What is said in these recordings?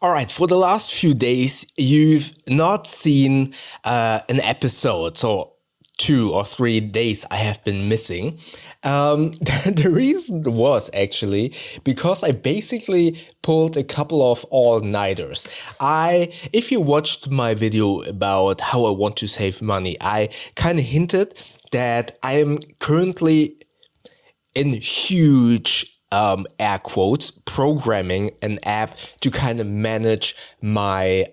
All right, for the last few days, you've not seen an episode. So 2 or 3 days I have been missing. The reason was actually because I basically pulled a couple of all-nighters. If you watched my video about how I want to save money, I kind of hinted that I am currently in huge air quotes programming an app to kind of manage my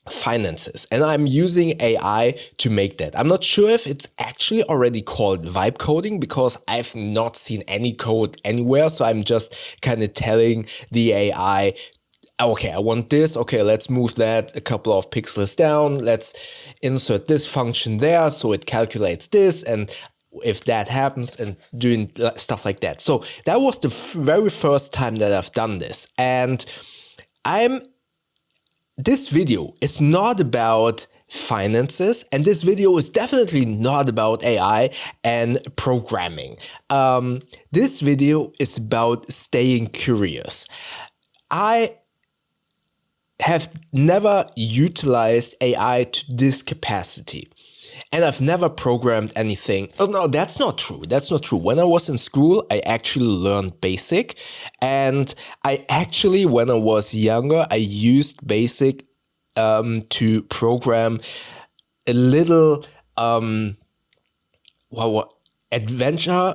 finances, and I'm using AI to make that. I'm not sure if it's actually already called vibe coding because I've not seen any code anywhere, so I'm just kind of telling the AI, okay, I want this, okay, let's move that a couple of pixels down, let's insert this function there so it calculates this, and if that happens, and doing stuff like that. So that was the very first time that I've done this, and this video is not about finances, and this video is definitely not about AI and programming. This video is about staying curious. I have never utilized AI to this capacity. And I've never programmed anything. Oh no, that's not true. That's not true. When I was in school, I actually learned BASIC. And when I was younger, I used BASIC to program a little adventure,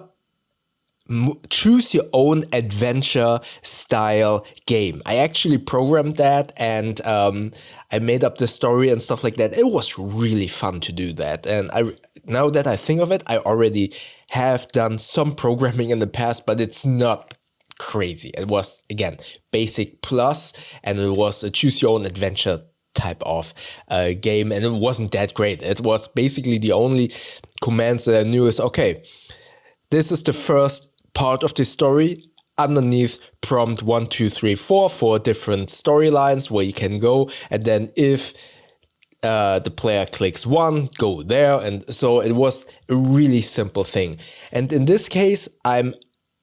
choose your own adventure style game. I actually programmed that, and I made up the story and stuff like that. It was really fun to do that. And now that I think of it, I already have done some programming in the past, but it's not crazy. It was, again, BASIC plus, and it was a choose your own adventure type of game, and it wasn't that great. It was basically the only commands that I knew is, okay, this is the first part of the story. Underneath prompt 1, 2, 3, 4 for different storylines where you can go, and then if the player clicks 1, go there. And so it was a really simple thing. And in this case, I'm,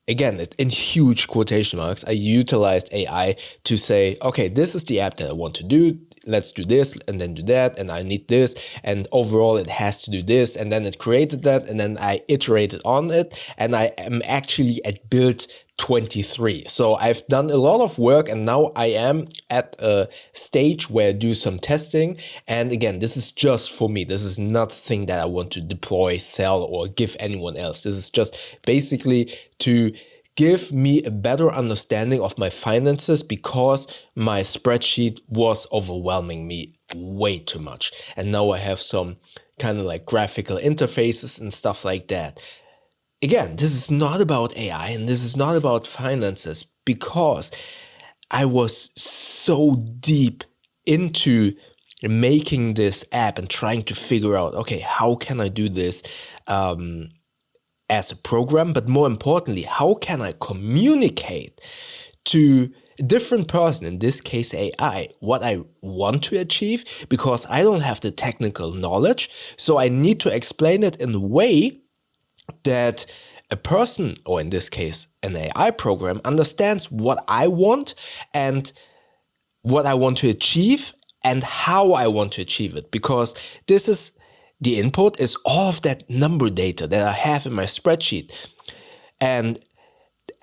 again, in huge quotation marks, I utilized AI to say, okay, this is the app that I want to do. Let's do this and then do that, and I need this, and overall it has to do this, and then it created that, and then I iterated on it, and I am actually at build 23. So I've done a lot of work, and now I am at a stage where I do some testing. And again, this is just for me. This is nothing that I want to deploy, sell, or give anyone else. This is just basically to give me a better understanding of my finances, because my spreadsheet was overwhelming me way too much. And now I have some kind of like graphical interfaces and stuff like that. Again, this is not about AI and this is not about finances, because I was so deep into making this app and trying to figure out, okay, how can I do this as a program, but more importantly, how can I communicate to a different person, in this case AI, what I want to achieve, because I don't have the technical knowledge. So I need to explain it in a way that a person, or in this case an AI program, understands what I want and what I want to achieve and how I want to achieve it, because this is the input is all of that number data that I have in my spreadsheet. And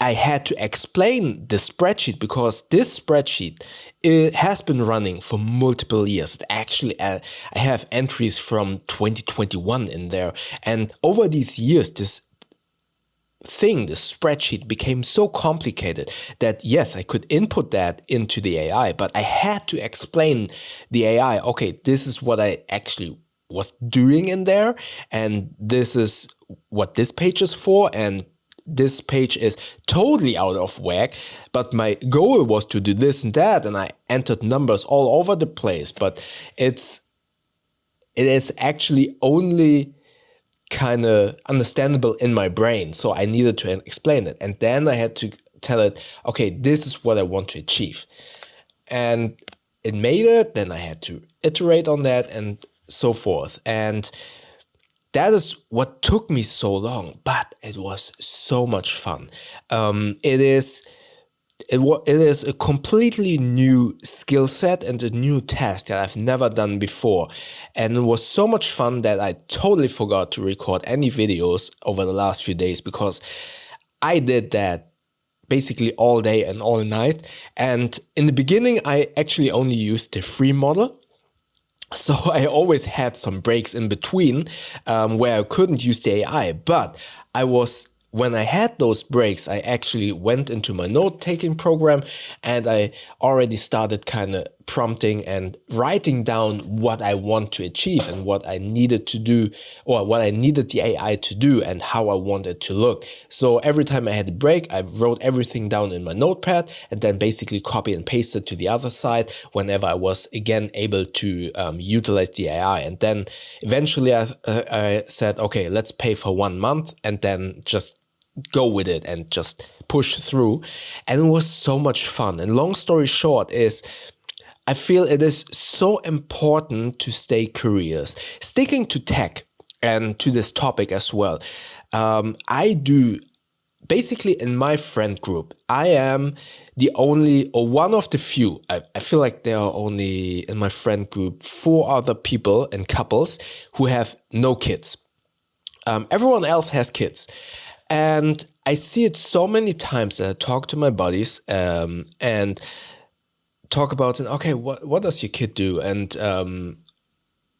I had to explain the spreadsheet, because this spreadsheet, it has been running for multiple years. Actually, I have entries from 2021 in there. And over these years, this spreadsheet became so complicated that yes, I could input that into the AI, but I had to explain the AI, okay, this is what I actually was doing in there, and this is what this page is for, and this page is totally out of whack, but my goal was to do this and that, and I entered numbers all over the place, but it is actually only kind of understandable in my brain, so I needed to explain it, and then I had to tell it, okay, this is what I want to achieve, and it made it. Then I had to iterate on that and so forth, and that is what took me so long, but it was so much fun. It is it is a completely new skill set and a new task that I've never done before. And it was so much fun that I totally forgot to record any videos over the last few days, because I did that basically all day and all night. And in the beginning, I actually only used the free model. So I always had some breaks in between where I couldn't use the AI. But when I had those breaks, I actually went into my note-taking program and I already started kind of prompting and writing down what I want to achieve and what I needed to do, or what I needed the AI to do and how I want it to look. So every time I had a break, I wrote everything down in my notepad and then basically copy and paste it to the other side whenever I was again able to utilize the AI. And then eventually I said, okay, let's pay for 1 month and then just go with it and just push through. And it was so much fun. And long story short is, I feel it is so important to stay curious. Sticking to tech and to this topic as well, I do basically in my friend group, I am the only, or one of the few, I feel like there are only in my friend group 4 other people and couples who have no kids. Everyone else has kids. And I see it so many times that I talk to my buddies and talk about, okay, what does your kid do? And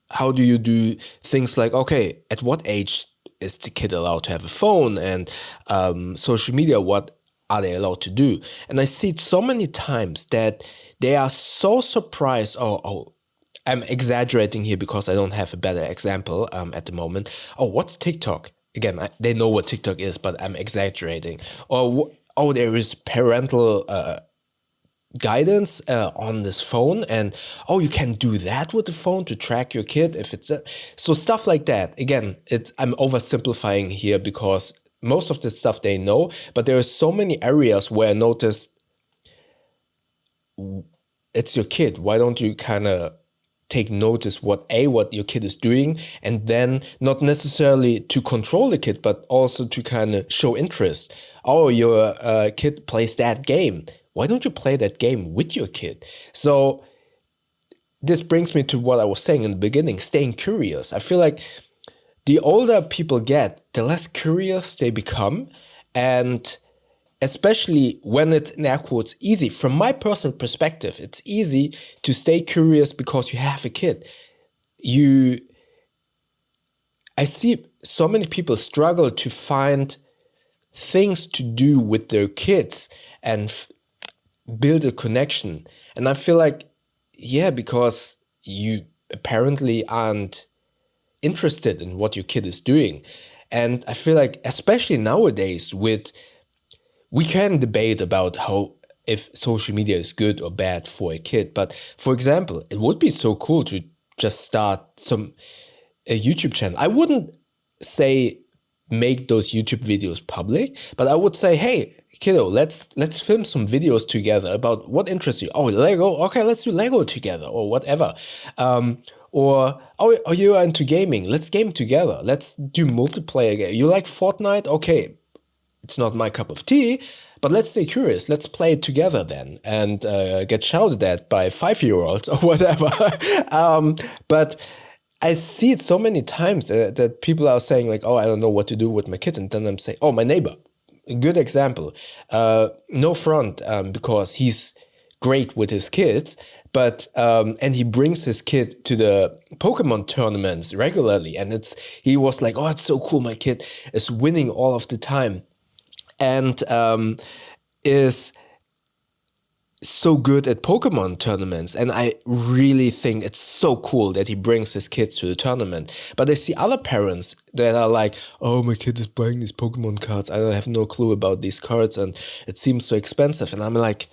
how do you do things like, okay, at what age is the kid allowed to have a phone? And social media, what are they allowed to do? And I see it so many times that they are so surprised. Oh, I'm exaggerating here because I don't have a better example at the moment. Oh, what's TikTok? Again, they know what TikTok is, but I'm exaggerating. Or, oh, there is parental guidance on this phone, and oh, you can do that with the phone to track your kid if it's so stuff like that. Again, I'm oversimplifying here because most of the stuff they know, but there are so many areas where I noticed it's your kid. Why don't you kind of take notice what your kid is doing, and then not necessarily to control the kid, but also to kind of show interest. Oh, your kid plays that game. Why don't you play that game with your kid? So this brings me to what I was saying in the beginning, staying curious. I feel like the older people get, the less curious they become. And especially when it's, in air quotes, easy. From my personal perspective, it's easy to stay curious because you have a kid. I see so many people struggle to find things to do with their kids and build a connection. And I feel like, yeah, because you apparently aren't interested in what your kid is doing. And I feel like, especially nowadays, we can debate about if social media is good or bad for a kid. But for example, it would be so cool to just start a YouTube channel. I wouldn't say make those YouTube videos public, but I would say, hey, kiddo, let's film some videos together about what interests you. Oh, Lego. Okay, let's do Lego together or whatever. Or you are into gaming. Let's game together. Let's do multiplayer game. You like Fortnite? Okay, it's not my cup of tea, but let's stay curious. Let's play it together then and get shouted at by 5-year-olds or whatever. But I see it so many times that people are saying like, oh, I don't know what to do with my kids. And then I'm saying, oh, my neighbor, a good example. No front, because he's great with his kids, but and he brings his kid to the Pokemon tournaments regularly. And he was like, oh, it's so cool. My kid is winning all of the time. And is so good at Pokemon tournaments. And I really think it's so cool that he brings his kids to the tournament. But I see other parents that are like, oh, my kid is buying these Pokemon cards. I don't have no clue about these cards and it seems so expensive. And I'm like,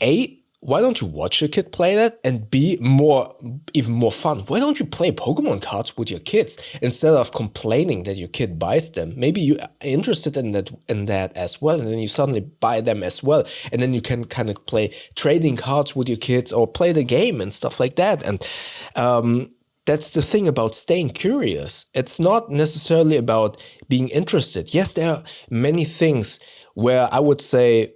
A, why don't you watch your kid play that? And B, even more fun, why don't you play Pokemon cards with your kids instead of complaining that your kid buys them? Maybe you're interested in that as well, and then you suddenly buy them as well, and then you can kind of play trading cards with your kids or play the game and stuff like that. And that's the thing about staying curious. It's not necessarily about being interested. Yes, there are many things where I would say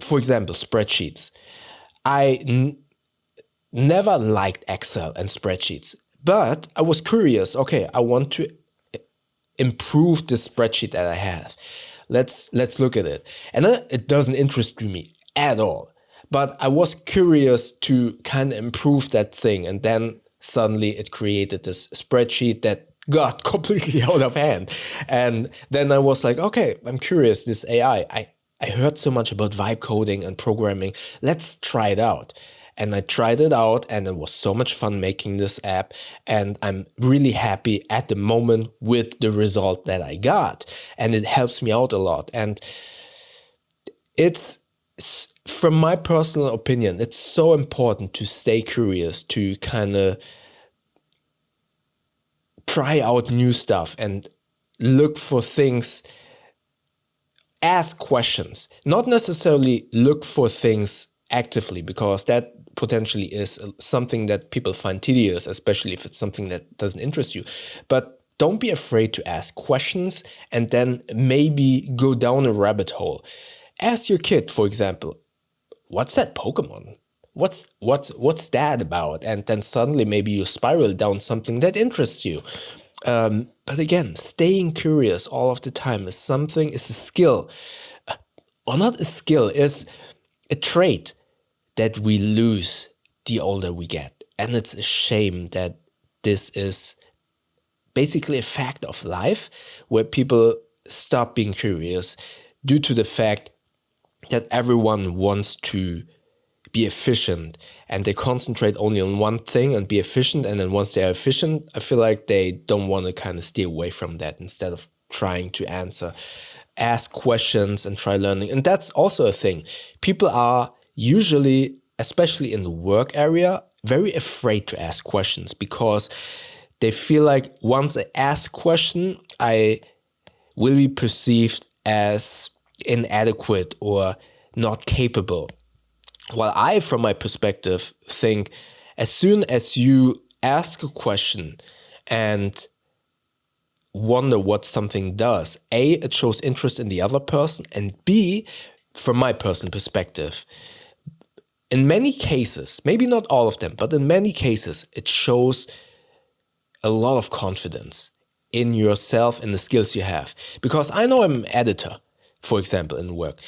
For example, spreadsheets. I never liked Excel and spreadsheets, but I was curious. Okay, I want to improve the spreadsheet that I have. Let's look at it. And it doesn't interest me at all. But I was curious to kind of improve that thing. And then suddenly it created this spreadsheet that got completely out of hand. And then I was like, okay, I'm curious, this AI. I heard so much about vibe coding and programming. Let's try it out. And I tried it out and it was so much fun making this app. And I'm really happy at the moment with the result that I got. And it helps me out a lot. And it's, from my personal opinion, it's so important to stay curious, to kind of try out new stuff and look for things, ask questions, not necessarily look for things actively, because that potentially is something that people find tedious, especially if it's something that doesn't interest you. But don't be afraid to ask questions and then maybe go down a rabbit hole. Ask your kid, for example, what's that Pokemon? What's that about? And then suddenly maybe you spiral down something that interests you. But again, staying curious all of the time is a skill, or not a skill, is a trait that we lose the older we get. And it's a shame that this is basically a fact of life, where people stop being curious due to the fact that everyone wants to be efficient and they concentrate only on one thing and be efficient. And then once they are efficient, I feel like they don't want to kind of stay away from that instead of trying to ask questions and try learning. And that's also a thing. People are usually, especially in the work area, very afraid to ask questions because they feel like once I ask a question, I will be perceived as inadequate or not capable. While I, from my perspective, think as soon as you ask a question and wonder what something does, A, it shows interest in the other person, and B, from my personal perspective, in many cases, maybe not all of them, but in many cases, it shows a lot of confidence in yourself and the skills you have. Because I know I'm an editor, for example, in work,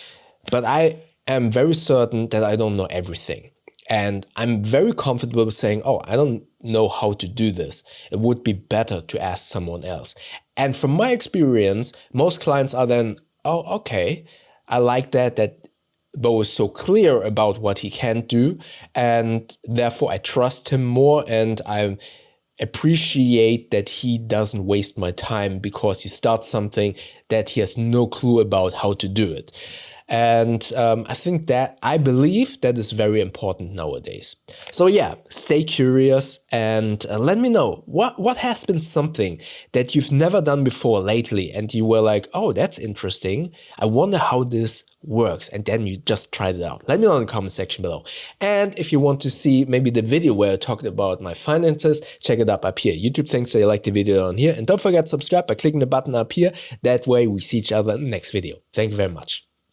but I am very certain that I don't know everything. And I'm very comfortable with saying, oh, I don't know how to do this. It would be better to ask someone else. And from my experience, most clients are then, oh, okay, I like that Bo is so clear about what he can do, and therefore I trust him more, and I appreciate that he doesn't waste my time because he starts something that he has no clue about how to do it. And I believe that is very important nowadays. So yeah, stay curious and let me know what has been something that you've never done before lately and you were like, oh, that's interesting. I wonder how this works. And then you just tried it out. Let me know in the comment section below. And if you want to see maybe the video where I talked about my finances, check it up here. YouTube thinks that you like the video on here. And don't forget to subscribe by clicking the button up here. That way we see each other in the next video. Thank you very much.